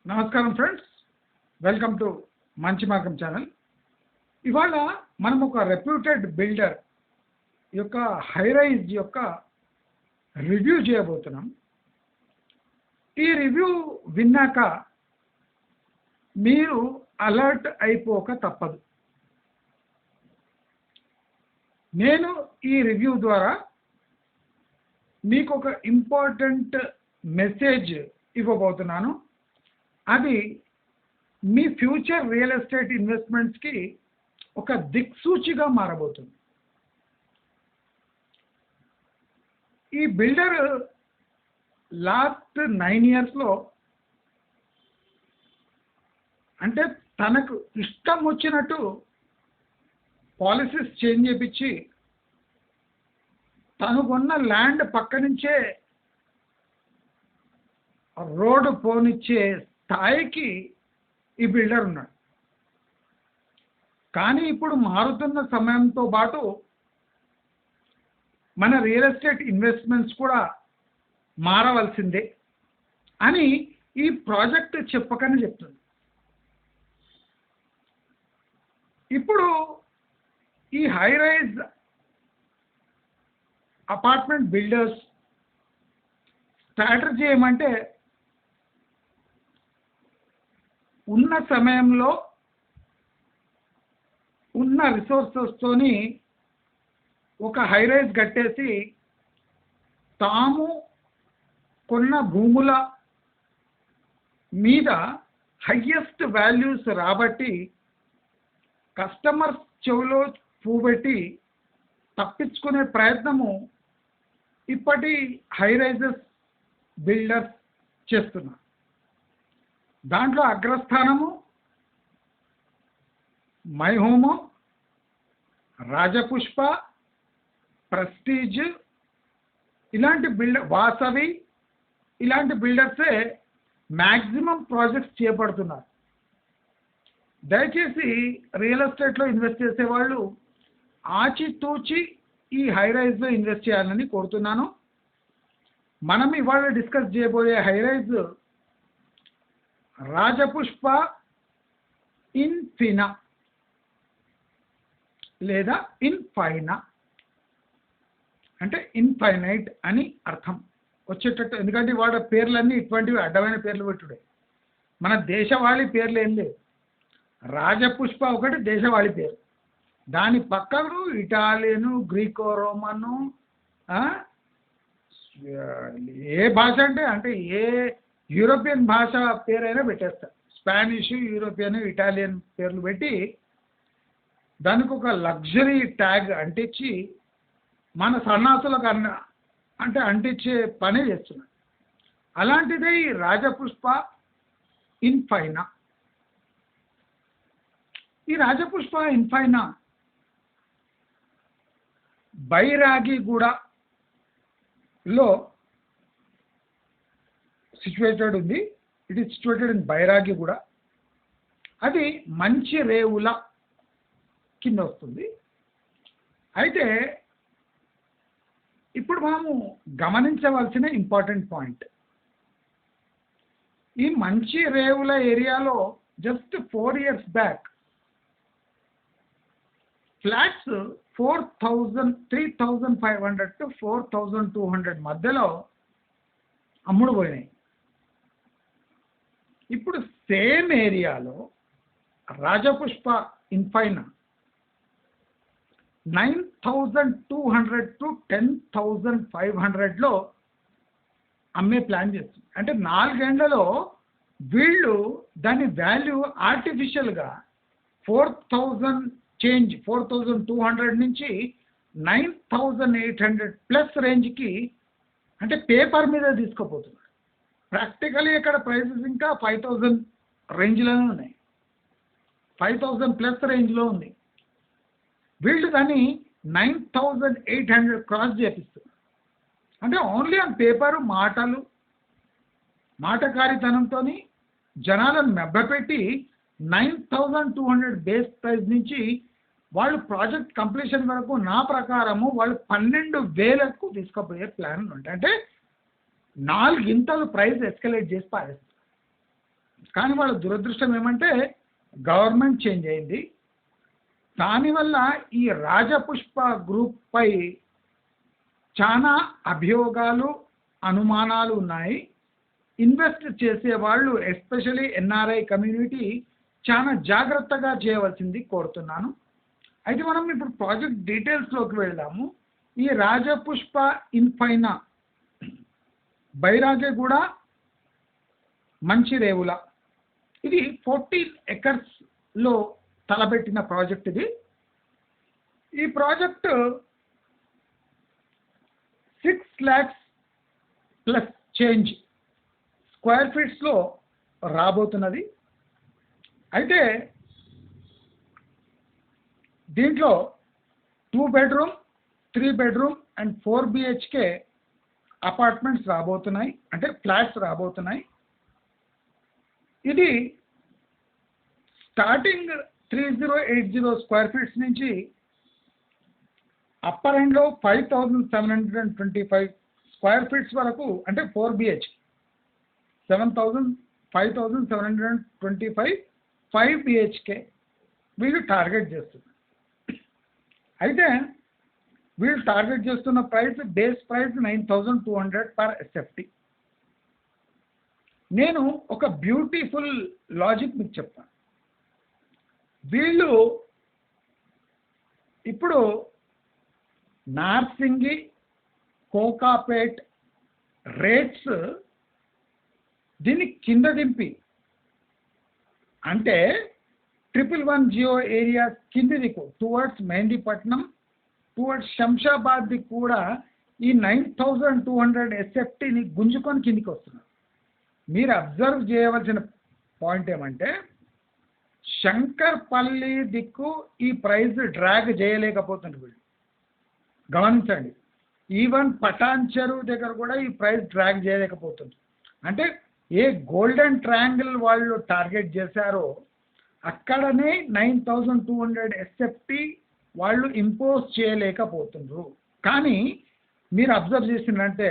నమస్కారం friends, welcome to మంచి మార్గం ఛానల్. ఇవాళ మనం ఒక రెప్యూటెడ్ బిల్డర్ యొక్క హైరైజ్ యొక్క రివ్యూ చేయబోతున్నాం. ఈ రివ్యూ విన్నాక మీరు అలర్ట్ అయిపోక తప్పదు. నేను ఈ రివ్యూ ద్వారా మీకు ఒక ఇంపార్టెంట్ మెసేజ్ ఇవ్వబోతున్నాను. అది మీ ఫ్యూచర్ రియల్ ఎస్టేట్ ఇన్వెస్ట్మెంట్స్కి ఒక దిక్సూచిగా మారబోతుంది. ఈ బిల్డర్ లాస్ట్ 9 yearsలో అంటే తనకు ఇష్టం వచ్చినట్టు పాలసీస్ చేంజ్ చేయించి తను కొన్న ల్యాండ్ పక్క నుంచే రోడ్డు పోనిచ్చే స్థాయికి ఈ బిల్డర్ ఉన్నాడు. కానీ ఇప్పుడు మారుతున్న సమయంతో పాటు మన రియల్ ఎస్టేట్ ఇన్వెస్ట్మెంట్స్ కూడా మారవలసిందే అని ఈ ప్రాజెక్ట్ చెప్పకనే చెప్తుంది. ఇప్పుడు ఈ high rise apartment builders strategy ఏమంటే, ఉన్న సమయంలో ఉన్న రిసోర్సెస్తోని ఒక హైరైజ్ కట్టేసి తాము కొన్న భూముల మీద హయ్యెస్ట్ వాల్యూస్ రాబట్టి కస్టమర్స్ చెవులో పూబెట్టి తప్పించుకునే ప్రయత్నము ఇప్పటి హైరైజెస్ బిల్డర్స్ చేస్తున్నారు. దాంట్లో అగ్రస్థానము మై హోమ్, రాజపుష్ప, ప్రెస్టీజ్ ఇలాంటి వాసవి ఇలాంటి బిల్డర్సే మ్యాక్సిమం ప్రాజెక్ట్స్ చేపడుతున్నారు. దయచేసి రియల్ ఎస్టేట్లో ఇన్వెస్ట్ చేసేవాళ్ళు ఆచితూచి ఈ హైరైజ్లో ఇన్వెస్ట్ చేయాలని కోరుతున్నాను. మనం ఇవాళ డిస్కస్ చేయబోయే హైరైజ్ రాజపుష్ప ఇన్ఫినా లేదా ఇన్ఫైనా, అంటే ఇన్ఫైనైట్ అని అర్థం వచ్చేటట్టు. ఎందుకంటే వాడి పేర్లన్నీ ఇటువంటివి అడ్డమైన పేర్లు పెట్టుడే. మన దేశవాళీ పేర్లు ఏం లేవు. రాజపుష్ప ఒకటి దేశవాళీ పేరు, దాని పక్కకు ఇటాలియను, గ్రీకో రోమను, ఏ భాష అంటే ఏ యూరోపియన్ భాష పేరైనా పెట్టేస్తారు. స్పానిష్, యూరోపియన్, ఇటాలియన్ పేర్లు పెట్టి దానికి ఒక లగ్జరీ ట్యాగ్ అంటించి మన సన్నాసులకు అంటించే పని చేస్తున్నారు. అలాంటిదే ఈ రాజపుష్ప ఇన్ఫైనా. ఈ రాజపుష్ప ఇన్ఫైనా బైరాగిగూడలో సిచ్యువేటెడ్ ఉంది. It is situated in Bairagiguda. అది మంచి రేవుల కింద వస్తుంది. అయితే ఇప్పుడు మనము గమనించవలసిన ఇంపార్టెంట్ పాయింట్, ఈ మంచి రేవుల ఏరియాలో just 4 years back flats 3,500 to 4,200 మధ్యలో అమ్ముడు పోయినాయి. ఇప్పుడు సేమ్ ఏరియాలో రాజపుష్ప ఇన్ఫైనా 9,200 to 10,500లో అమ్మే ప్లాన్ చేస్తుంది. అంటే 4 ఏళ్లలో వీళ్ళు దాని వాల్యూ ఆర్టిఫిషియల్గా 4,200 నుంచి 9,800+ రేంజ్కి, అంటే పేపర్ మీద తీసుకోపోతున్నారు. ప్రాక్టికలీ ఇక్కడ ప్రైసెస్ ఇంకా 5,000 రేంజ్లోనే ఉన్నాయి, 5,000+ రేంజ్లో ఉంది. వీళ్ళు దాన్ని 9,800 క్రాస్ చేపిస్తున్నారు. అంటే ఓన్లీ ఆన్ పేపరు, మాటకారితనంతో జనాలను మెబ్బపెట్టి 9,200 బేస్ ప్రైస్ నుంచి వాళ్ళు ప్రాజెక్ట్ కంప్లీషన్ వరకు నా ప్రకారము వాళ్ళు 12,000కు తీసుకుపోయే ప్లాన్ ఉంటాయి. అంటే 4 ఇంతలు ప్రైస్ ఎస్కలేట్ చేసి పారేస్తారు. కానీ వాళ్ళ దురదృష్టం ఏమంటే గవర్నమెంట్ చేంజ్ అయింది. దానివల్ల ఈ రాజపుష్ప గ్రూప్ పై చాలా అభియోగాలు అనుమానాలు ఉన్నాయి. ఇన్వెస్ట్ చేసే వాళ్ళు ఎస్పెషలీ ఎన్ఆర్ఐ కమ్యూనిటీ చాలా జాగ్రత్తగా చేయవలసింది కోరుతున్నాను. అయితే మనం ఇప్పుడు ప్రాజెక్ట్ డీటెయిల్స్లోకి వెళ్దాము. ఈ రాజపుష్ప ఇన్ఫైనా బైరాగేగూడ మంచిరేవుల ఇది 14 ఎకర్స్లో తలపెట్టిన ప్రాజెక్ట్ ఇది. ఈ project 6 lakhs plus change square ఫీట్స్లో రాబోతున్నది. అయితే దీంట్లో 2 bedroom 3 bedroom and 4 BHK apartments రాబోతున్నాయి, అంటే ఫ్లాట్స్ రాబోతున్నాయి. ఇది స్టార్టింగ్ 3080 స్క్వేర్ ఫీట్స్ నుంచి అప్పర్ ఎండ్లో 5725 స్క్వేర్ ఫీట్స్ వరకు, అంటే 4 BHK 5725 5 BHK వీళ్ళు టార్గెట్ చేస్తున్నారు. అయితే వీళ్ళు టార్గెట్ చేస్తున్న price base price 9200 per SFT. నేను ఒక బ్యూటిఫుల్ లాజిక్ మీకు చెప్తాను. వీళ్ళు ఇప్పుడు నార్సింగి కోకాపేట్ రేట్స్ దీన్ని కింద దింపి, అంటే 110 ఏరియా కింది దిక్కు towards Mehdipatnam towards Shamshabad the కూడా ఈ 9200 SFTని గుంజుకొని కిందికి వస్తున్నారు. మీరు అబ్జర్వ్ చేయవలసిన పాయింట్ ఏమంటే శంకర్పల్లి దిక్కు ఈ ప్రైస్ డ్రాగ్ చేయలేకపోతున్నారు వీళ్ళు, గమనించండి. ఈవెన్ పటాన్ చెరువు దగ్గర కూడా ఈ ప్రైస్ డ్రాగ్ చేయలేకపోతుంది. అంటే ఏ గోల్డెన్ ట్రయాంగిల్ వాళ్ళు టార్గెట్ చేశారో అక్కడనే 9200 SFT వాళ్ళు ఇంపోజ్ చేయలేకపోతున్నారు. కానీ మీరు అబ్జర్వ్ చేసిందంటే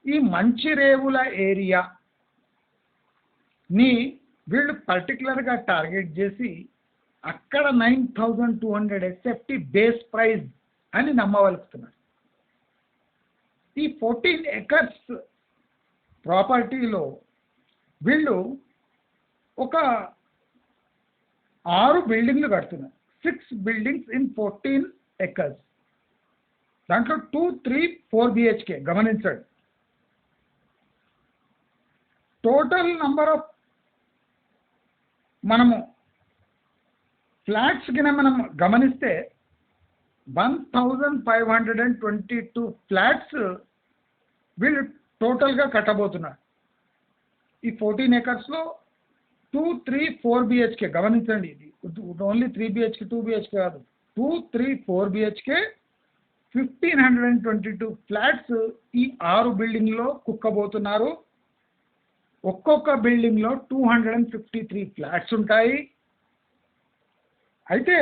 ఈ మంచిరేవుల ఏరియాని వీళ్ళు పర్టికులర్గా టార్గెట్ చేసి అక్కడ 9200 SFT బేస్ ప్రైస్ అని నమ్మవలుపుతున్నారు. ఈ 14 acres ప్రాపర్టీలో వీళ్ళు ఒక 6 బిల్డింగ్లు కడుతున్నారు. 6 buildings in 14 acres. దాంట్లో 2, 3, 4 BHK గమనించండి. టోటల్ నంబర్ ఆఫ్ మనము ఫ్లాట్స్ కింద మనం గమనిస్తే 1522 ఫ్లాట్స్ వీళ్ళు టోటల్గా కట్టబోతున్నారు. ఈ 14 acresలో 2, 3, 4 BHK గమనించండి. ఇది ఓన్లీ 3 BHK 2 BHK కాదు, 2, 3, 4 BHK 1522 ఫ్లాట్స్ ఈ 6 బిల్డింగ్లో కుక్కబోతున్నారు. ఒక్కొక్క బిల్డింగ్లో 253 ఫ్లాట్స్ ఉంటాయి. అయితే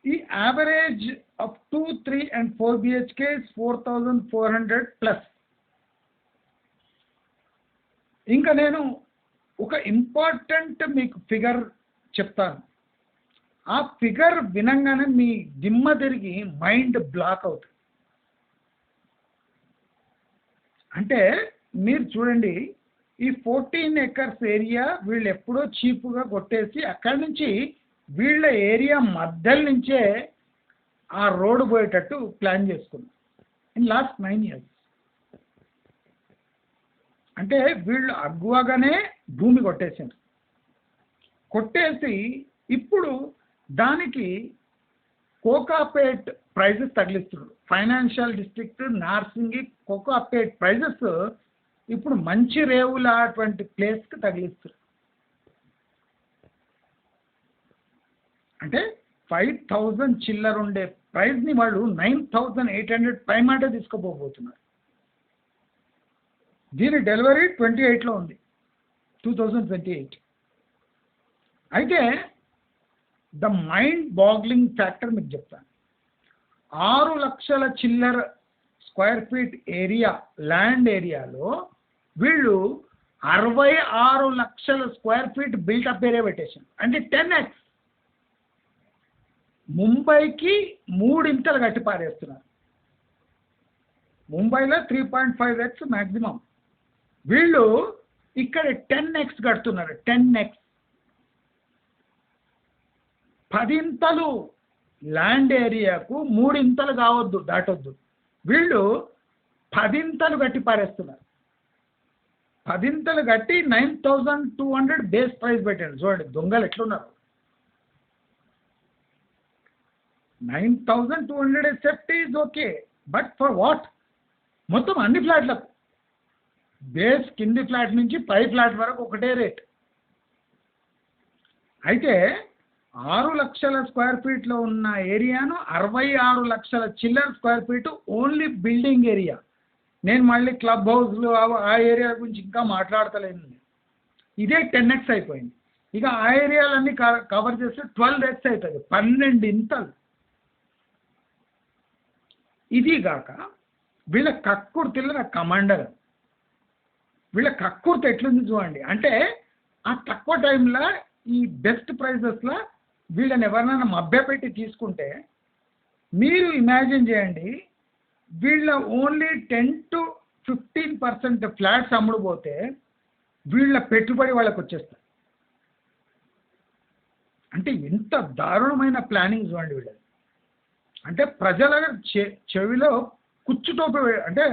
ఈ average of 2, 3 and 4 BHK 4400 plus. ఇంకా నేను ఒక ఇంపార్టెంట్ మీకు ఫిగర్ చెప్తాను. ఆ ఫిగర్ వినంగానే మీ దిమ్మ తిరిగి మైండ్ బ్లాక్ అవుతుంది. అంటే మీరు చూడండి, ఈ 14 acres ఏరియా వీళ్ళు ఎప్పుడో చీపుగా కొట్టేసి అక్కడి నుంచి వీళ్ళ ఏరియా మధ్యలో నుంచే ఆ రోడ్డు పోయేటట్టు ప్లాన్ చేసుకున్నారు ఇన్ లాస్ట్ 9 years. అంటే వీళ్ళు అగ్గువగానే భూమి కొట్టేసి ఇప్పుడు దానికి కోకాపేట్ ప్రైజెస్ తగిలిస్తున్నారు. Financial district Narsingi Kokapet prices ఇప్పుడు మంచి రేవుల అటువంటి ప్లేస్కి తగిలిస్తారు. అంటే 5000 చిల్లర ఉండే ప్రైస్ని వాళ్ళు 9800 పై మాట తీసుకుపోబోతున్నారు. దీని డెలివరీ 28లో ఉంది, 2028. అయితే ద మైండ్ బాగ్లింగ్ ఫ్యాక్టర్ మీకు చెప్తాను. 6 లక్షల చిల్లర స్క్వేర్ ఫీట్ ఏరియా ల్యాండ్ ఏరియాలో వీళ్ళు 66 లక్షల స్క్వేర్ ఫీట్ బిల్టప్ ఏరియా పెట్టేసాను, అంటే 10x. ముంబైకి 3 ఇంతలు కట్టి పారేస్తున్నారు. ముంబైలో 3.5x మ్యాక్సిమం, వీళ్ళు ఇక్కడ 10x కడుతున్నారు. 10x 10 ఇంతలు ల్యాండ్ ఏరియాకు 3 ఇంతలు కావద్దు, దాటొద్దు. వీళ్ళు 10 ఇంతలు కట్టి పారేస్తున్నారు. 10 ఇంతలు కట్టి 9,200 బేస్ ప్రైస్ పెట్టండి. చూడండి దొంగలు ఎట్లున్నారు. 9,200 safety is okay, but for what? మొత్తం అన్ని ఫ్లాట్లకు బేస్ కింది ఫ్లాట్ నుంచి పై ఫ్లాట్ వరకు ఒకటే రేట్. అయితే 6 లక్షల స్క్వేర్ ఫీట్లో ఉన్న ఏరియాను 66 లక్షల చిల్లర square feet only building area. నేను మళ్ళీ క్లబ్ హౌస్లు ఆ ఏరియా గురించి ఇంకా మాట్లాడతలేను. ఇదే 10x అయిపోయింది. ఇక ఆ ఏరియాలన్నీ కవర్ చేస్తే 12x అవుతుంది, 12 ఇంతలు. ఇది కాక వీళ్ళ కక్కుర్తిలో కమాండర్, వీళ్ళ కక్కుర్తి ఎట్లుంది చూడండి. అంటే ఆ తక్కువ టైంలో ఈ బెస్ట్ ప్రైజెస్లో వీళ్ళని ఎవరినైనా మభ్యపెట్టి తీసుకుంటే మీరు ఇమాజిన్ చేయండి, వీళ్ళ ఓన్లీ 10 to 15% ఫ్లాట్స్ అమ్ముడుపోతే వీళ్ళ పెట్టుబడి వాళ్ళకి వచ్చేస్తారు. అంటే ఎంత దారుణమైన ప్లానింగ్ చూడండి వీళ్ళది. అంటే ప్రజల చెవిలో కుచ్చుటోపి, అంటే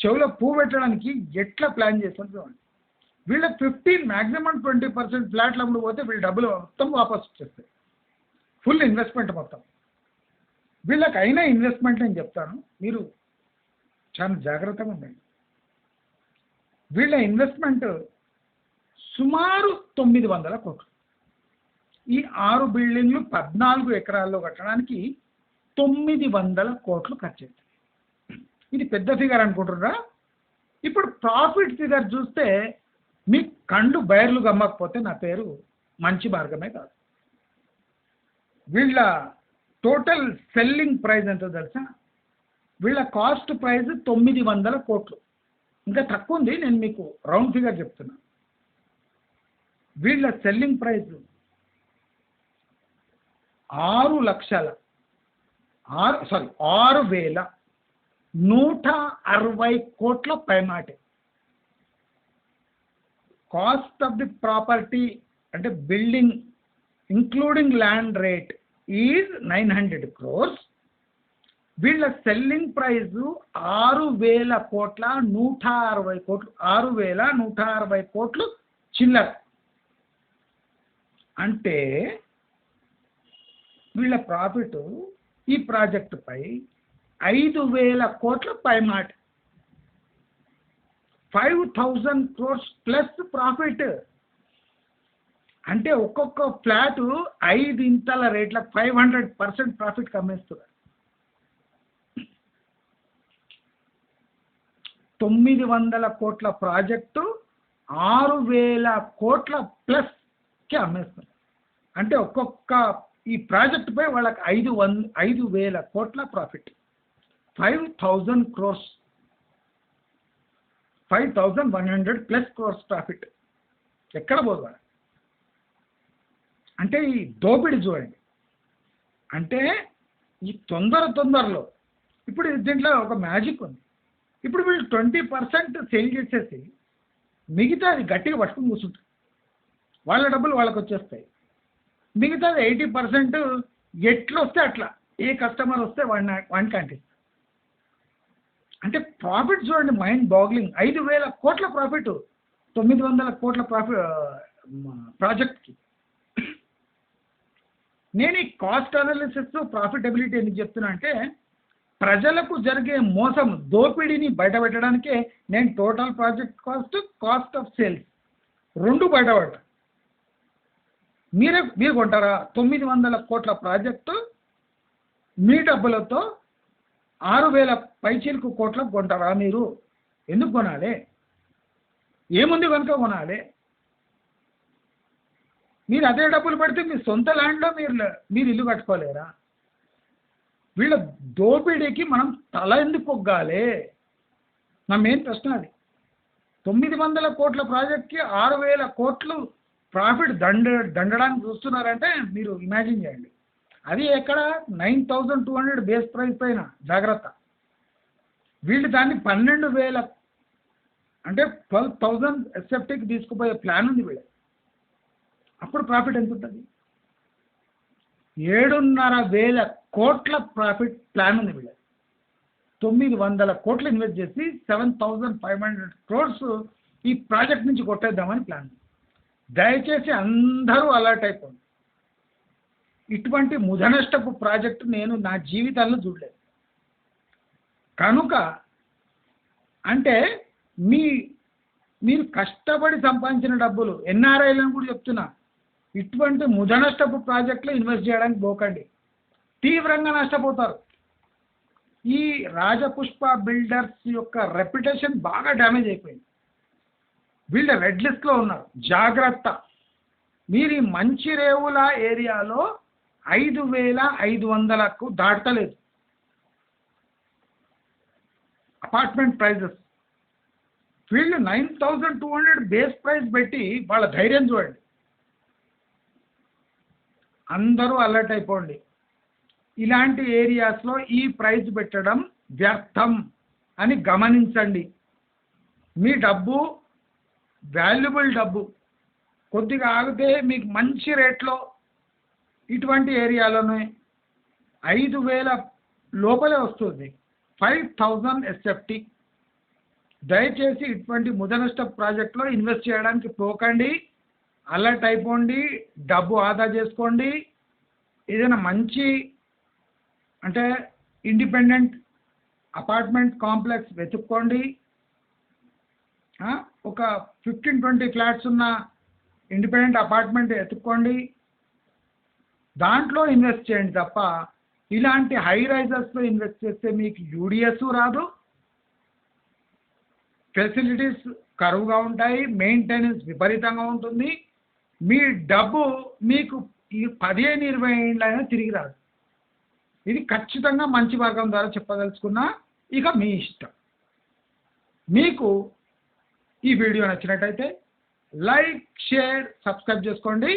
చెవిలో పువ్వు పెట్టడానికి ఎట్లా ప్లాన్ చేస్తారు చూడండి. వీళ్ళ 15 మ్యాక్సిమం 20% ఫ్లాట్లు అమ్ముడు పోతే వీళ్ళ డబ్బులు మొత్తం వాపస్ వచ్చేస్తాయి, ఫుల్ ఇన్వెస్ట్మెంట్ మొత్తం. వీళ్ళకి అయినా ఇన్వెస్ట్మెంట్ నేను చెప్తాను, మీరు చాలా జాగ్రత్తగా ఉండండి. వీళ్ళ ఇన్వెస్ట్మెంట్ సుమారు 900 కోట్లు. ఈ 6 బిల్డింగ్లు 14 ఎకరాల్లో కట్టడానికి 900 కోట్లు ఖర్చు అవుతుంది. ఇది పెద్ద ఫిగర్ అనుకుంటున్నారా? ఇప్పుడు ప్రాఫిట్ ఫిగర్ చూస్తే మీ కళ్ళు బయర్లు గమ్మకపోతే నా పేరు మంచి మార్గమే కాదు. వీళ్ళ టోటల్ సెల్లింగ్ ప్రైస్ ఎంతో తెలుసా? వీళ్ళ కాస్ట్ ప్రైస్ 900 కోట్లు. ఇంకా తక్కువ ఉంది, నేను మీకు రౌండ్ ఫిగర్ చెప్తున్నా. వీళ్ళ సెల్లింగ్ ప్రైస్ 6,160 కోట్ల పైమాటే. కాస్ట్ ఆఫ్ ది ప్రాపర్టీ అంటే building including land rate is 900 crores. వీళ్ళ సెల్లింగ్ ప్రైస్ 6,000 కోట్ల 160 కోట్లు, 6,160 కోట్లు చిల్లర. అంటే వీళ్ళ ప్రాఫిట్ ఈ ప్రాజెక్టుపై 5,000 కోట్ల పైమాట, 5,000 crores ప్లస్ ప్రాఫిట్. అంటే ఒక్కొక్క ఫ్లాట్ 5 ఇంతల రేట్లకు 500% ప్రాఫిట్ కమ్మేస్తున్నారు. 900 కోట్ల ప్రాజెక్టు 6,000 కోట్ల ప్లస్కి అమ్మేస్తున్నారు. అంటే ఒక్కొక్క ఈ ప్రాజెక్టుపై వాళ్ళకి 5,000 కోట్ల ప్రాఫిట్, 5,000 crores, 5,100+ crores ప్రాఫిట్. ఎక్కడ పోదు వాళ్ళ? అంటే ఈ దోపిడీ చూడండి. అంటే ఈ తొందరలో ఇప్పుడు దీంట్లో ఒక మ్యాజిక్ ఉంది. ఇప్పుడు వీళ్ళు 20% సేల్ చేసేసి మిగతాది గట్టిగా పట్టుకుని కూర్చుంటారు, వాళ్ళ డబ్బులు వాళ్ళకి వచ్చేస్తాయి. మిగతాది 80% ఎట్లా వస్తే అట్లా, ఏ కస్టమర్ వస్తే వాడికి అంటిస్తారు. అంటే ప్రాఫిట్ చూడండి, మైండ్ బాగ్లింగ్. 5,000 కోట్ల ప్రాఫిట్ 900 కోట్ల ప్రాజెక్ట్కి. నేను ఈ కాస్ట్ అనాలిసిస్ ప్రాఫిటబిలిటీ ఎందుకు చెప్తున్నా అంటే ప్రజలకు జరిగే మోసం దోపిడీని బయటపెట్టడానికే నేను total project cost of sales రెండు బయటపడ్డా. మీరు కొంటారా? 900 కోట్ల ప్రాజెక్టు మీ డబ్బులతో 6,000 పైచీలకు కోట్లకు కొంటారా? మీరు ఎందుకు కొనాలి? ఏముంది కనుక కొనాలి? మీరు అదే డబ్బులు పడితే మీ సొంత ల్యాండ్లో మీరు ఇల్లు కట్టుకోలేరా? వీళ్ళ దోపిడీకి మనం తల ఎందుకు పొగ్గాలి? నా మెయిన్ ప్రశ్న అది. 900 కోట్ల ప్రాజెక్ట్కి 6,000 కోట్లు ప్రాఫిట్ దండడానికి చూస్తున్నారంటే మీరు ఇమాజిన్ చేయండి. అది ఎక్కడ 9,200 బేస్ ప్రైస్ పైన జాగ్రత్త. వీళ్ళు దాన్ని 12,000 అంటే 12,000 ఎస్ఎఫ్టీకి తీసుకుపోయే ప్లాన్ ఉంది వీళ్ళ. అప్పుడు ప్రాఫిట్ ఎంత ఉంటుంది? 7,500 కోట్ల ప్రాఫిట్ ప్లాన్ ఉంది వీళ్ళ. 900 కోట్లు ఇన్వెస్ట్ చేసి 7,500 crores ఈ ప్రాజెక్ట్ నుంచి కొట్టేద్దామని ప్లాన్. దయచేసి అందరూ అలర్ట్ అయిపోండి. ఇటువంటి ముదనష్టపు ప్రాజెక్టు నేను నా జీవితంలో చూడలేదు. కనుక అంటే మీరు కష్టపడి సంపాదించిన డబ్బులు, ఎన్ఆర్ఐలను కూడా చెప్తున్నా, ఇటువంటి ముదనష్టపు ప్రాజెక్టులో ఇన్వెస్ట్ చేయడానికి పోకండి, తీవ్రంగా నష్టపోతారు. ఈ రాజపుష్ప బిల్డర్స్ యొక్క రెప్యుటేషన్ బాగా డ్యామేజ్ అయిపోయింది. వీళ్ళు రెడ్ లిస్ట్లో ఉన్నారు, జాగ్రత్త. మీరు ఈ మంచిరేవుల ఏరియాలో 5,500కు దాటలేదు అపార్ట్మెంట్ ప్రైజెస్. వీళ్ళు 9,200 బేస్ ప్రైస్ పెట్టి వాళ్ళ ధైర్యం చూడండి. అందరూ అలర్ట్ అయిపోండి. ఇలాంటి ఏరియాస్లో ఈ ప్రైస్ పెట్టడం వ్యర్థం అని గమనించండి. మీ డబ్బు వాల్యుబుల్ డబ్బు, కొద్దిగా ఆగితే మీకు మంచి రేట్లో ఇటువంటి ఏరియాలోనే 5,000 లోపలే వస్తుంది, 5,000 ఎస్ఎఫ్టీ. దయచేసి ఇటువంటి ముదనష్ట ప్రాజెక్టులో ఇన్వెస్ట్ చేయడానికి పోకండి. అలర్ట్ అయిపోండి, డబ్బు ఆదా చేసుకోండి. ఏదైనా మంచి అంటే ఇండిపెండెంట్ అపార్ట్మెంట్ కాంప్లెక్స్ వెతుక్కోండి. ఒక 15-20 ఫ్లాట్స్ ఉన్న ఇండిపెండెంట్ అపార్ట్మెంట్ వెతుక్కోండి, దాంట్లో ఇన్వెస్ట్ చేయండి తప్ప ఇలాంటి హై రైజర్స్లో ఇన్వెస్ట్ చేస్తే మీకు యూడిఎస్ రాదు, ఫెసిలిటీస్ కరువుగా ఉంటాయి, మెయింటెనెన్స్ విపరీతంగా ఉంటుంది. మీ డబ్బు మీకు ఈ 15-20 ఏళ్ళైనా తిరిగి రాదు. ఇది ఖచ్చితంగా మంచి వర్గం ద్వారా చెప్పదలుచుకున్నా. ఇక మీ ఇష్టం. మీకు ఈ వీడియో నచ్చినట్టయితే లైక్, షేర్, సబ్స్క్రైబ్ చేసుకోండి.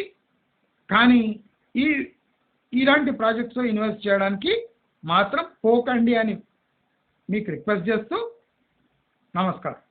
కానీ ఇలాంటి ప్రాజెక్ట్స్లో ఇన్వెస్ట్ చేయడానికి మాత్రం పోకండి అని మీకు రిక్వెస్ట్ చేస్తూ నమస్కారం.